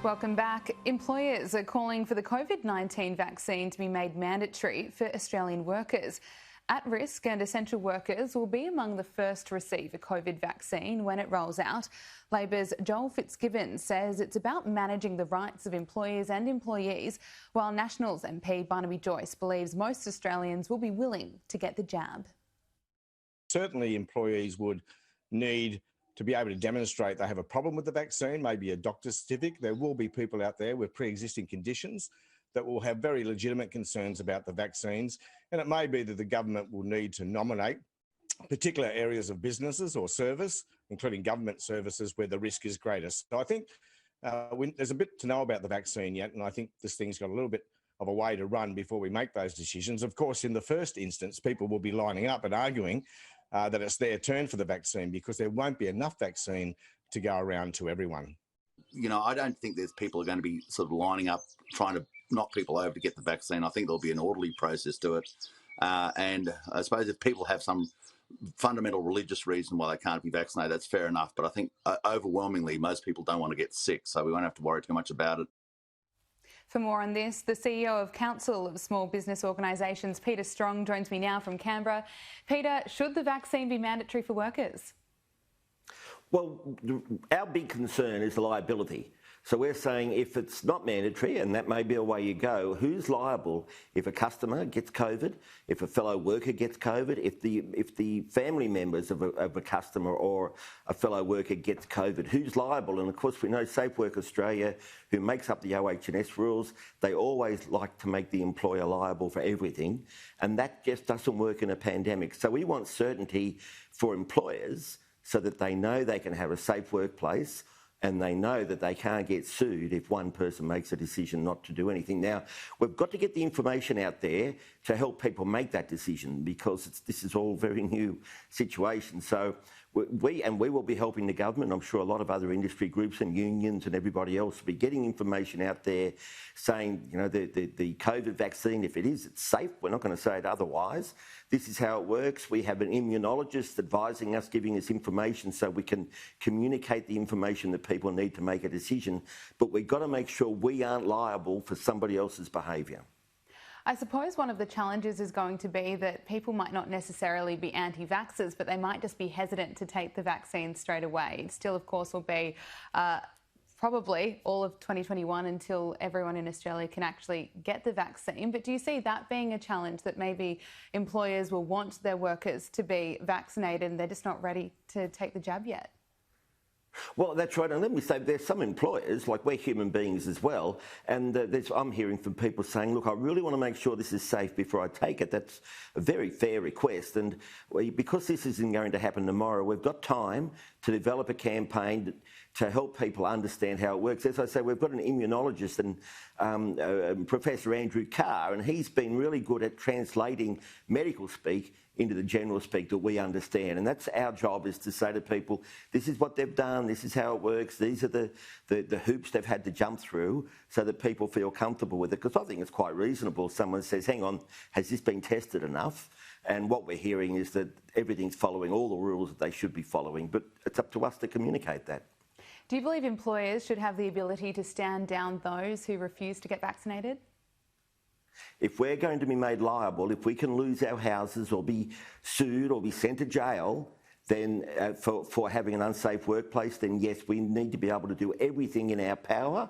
Welcome back. Employers are calling for the COVID-19 vaccine to be made mandatory for Australian workers. At-risk and essential workers will be among the first to receive a COVID vaccine when it rolls out. Labor's Joel Fitzgibbon says it's about managing the rights of employers and employees, while Nationals MP Barnaby Joyce believes most Australians will be willing to get the jab. Certainly employees would need to be able to demonstrate they have a problem with the vaccine, maybe a doctor's certificate. There will be people out there with pre-existing conditions that will have very legitimate concerns about the vaccines. And it may be that the government will need to nominate particular areas of businesses or service, including government services, where the risk is greatest. So I think there's a bit to know about the vaccine yet, and I think this thing's got a little bit of a way to run before we make those decisions. Of course, in the first instance, people will be lining up and arguing that it's their turn for the vaccine because there won't be enough vaccine to go around to everyone. You know, I don't think there's people are going to be sort of lining up trying to knock people over to get the vaccine. I think there'll be an orderly process to it. And I suppose if people have some fundamental religious reason why they can't be vaccinated, that's fair enough. But I think overwhelmingly, most people don't want to get sick, so we won't have to worry too much about it. For more on this, the CEO of Council of Small Business Organisations, Peter Strong, joins me now from Canberra. Peter, should the vaccine be mandatory for workers? Well, our big concern is liability. So we're saying if it's not mandatory, and that may be a way you go, who's liable if a customer gets COVID, if a fellow worker gets COVID, if the family members of a customer or a fellow worker gets COVID, who's liable? And of course we know Safe Work Australia, who makes up the OH&S rules, they always like to make the employer liable for everything, and that just doesn't work in a pandemic. So we want certainty for employers so that they know they can have a safe workplace, and they know that they can't get sued if one person makes a decision not to do anything. Now, we've got to get the information out there to help people make that decision because this is all a very new situation. So we will be helping the government. I'm sure a lot of other industry groups and unions and everybody else will be getting information out there saying, you know, the COVID vaccine, if it is, it's safe. We're not going to say it otherwise. This is how it works. We have an immunologist advising us, giving us information so we can communicate the information that people need to make a decision. But we've got to make sure we aren't liable for somebody else's behaviour. I suppose one of the challenges is going to be that people might not necessarily be anti-vaxxers, but they might just be hesitant to take the vaccine straight away. It still, of course, will be probably all of 2021 until everyone in Australia can actually get the vaccine. But do you see that being a challenge, that maybe employers will want their workers to be vaccinated and they're just not ready to take the jab yet? Well, that's right. And let me say, there's some employers, like we're human beings as well, and I'm hearing from people saying, look, I really want to make sure this is safe before I take it. That's a very fair request. And because this isn't going to happen tomorrow, we've got time to develop a campaign to help people understand how it works. As I say, we've got an immunologist and Professor Andrew Carr, and he's been really good at translating medical speak into the general speak that we understand. And that's our job, is to say to people, this is what they've done, this is how it works, these are the hoops they've had to jump through so that people feel comfortable with it. Because I think it's quite reasonable. Someone says, hang on, has this been tested enough? And what we're hearing is that everything's following all the rules that they should be following, but it's up to us to communicate that. Do you believe employers should have the ability to stand down those who refuse to get vaccinated? If we're going to be made liable, if we can lose our houses or be sued or be sent to jail, then for having an unsafe workplace, then yes, we need to be able to do everything in our power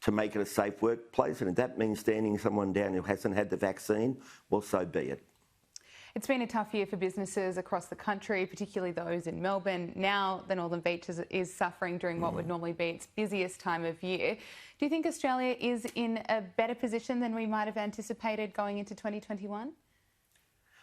to make it a safe workplace. And if that means standing someone down who hasn't had the vaccine, well, so be it. It's been a tough year for businesses across the country, particularly those in Melbourne. Now the Northern Beaches is suffering during what would normally be its busiest time of year. Do you think Australia is in a better position than we might have anticipated going into 2021?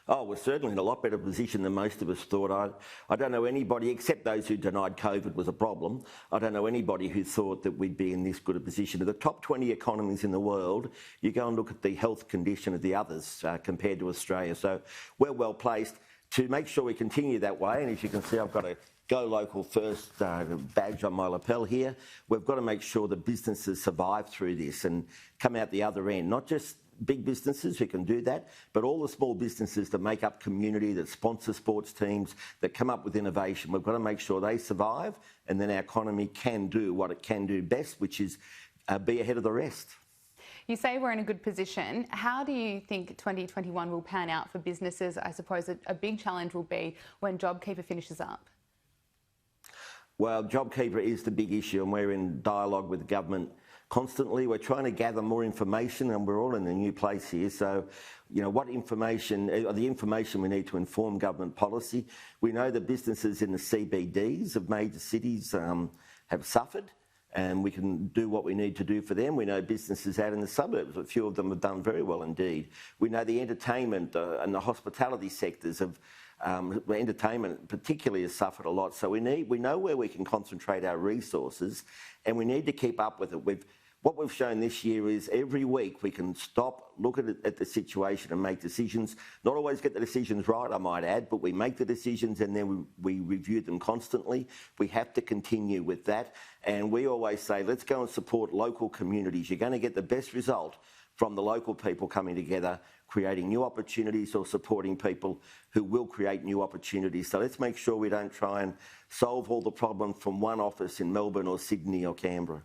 Oh, we're certainly in a lot better position than most of us thought. I don't know anybody, except those who denied COVID was a problem, I don't know anybody who thought that we'd be in this good a position. Of the top 20 economies in the world, you go and look at the health condition of the others compared to Australia. So we're well placed to make sure we continue that way. And as you can see, I've got a Go Local First badge on my lapel here. We've got to make sure that businesses survive through this and come out the other end, not just big businesses who can do that, but all the small businesses that make up community, that sponsor sports teams, that come up with innovation. We've got to make sure they survive, and then our economy can do what it can do best, which is be ahead of the rest. You say we're in a good position. How do you think 2021 will pan out for businesses? I suppose a big challenge will be when JobKeeper finishes up. Well, JobKeeper is the big issue, and we're in dialogue with the government constantly. We're trying to gather more information, and we're all in a new place here. So, you know, what information, the information we need to inform government policy. We know that businesses in the CBDs of major cities have suffered, and we can do what we need to do for them. We know businesses out in the suburbs, a few of them have done very well indeed. We know the entertainment and the hospitality sectors of entertainment particularly has suffered a lot. So we know where we can concentrate our resources, and we need to keep up with it. What we've shown this year is every week we can stop, look at the situation and make decisions. Not always get the decisions right, I might add, but we make the decisions and then we review them constantly. We have to continue with that. And we always say, let's go and support local communities. You're going to get the best result from the local people coming together, creating new opportunities or supporting people who will create new opportunities. So let's make sure we don't try and solve all the problems from one office in Melbourne or Sydney or Canberra.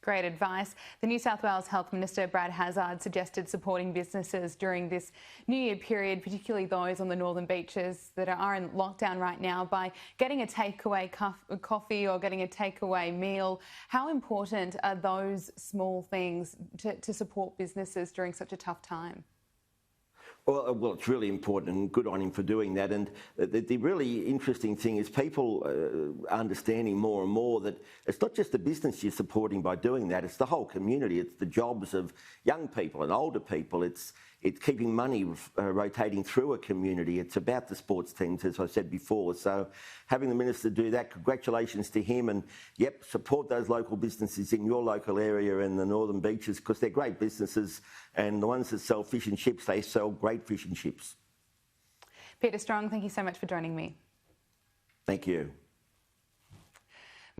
Great advice. The New South Wales Health Minister, Brad Hazzard, suggested supporting businesses during this New Year period, particularly those on the northern beaches that are in lockdown right now, by getting a takeaway coffee or getting a takeaway meal. How important are those small things to support businesses during such a tough time? Well, it's really important, and good on him for doing that. And the really interesting thing is people understanding more and more that it's not just the business you're supporting by doing that, it's the whole community. It's the jobs of young people and older people. It's keeping money rotating through a community. It's about the sports teams, as I said before. So having the Minister do that, congratulations to him. And, yep, support those local businesses in your local area and the northern beaches, because they're great businesses. And the ones that sell fish and chips, they sell great fish and chips. Peter Strong, thank you so much for joining me. Thank you.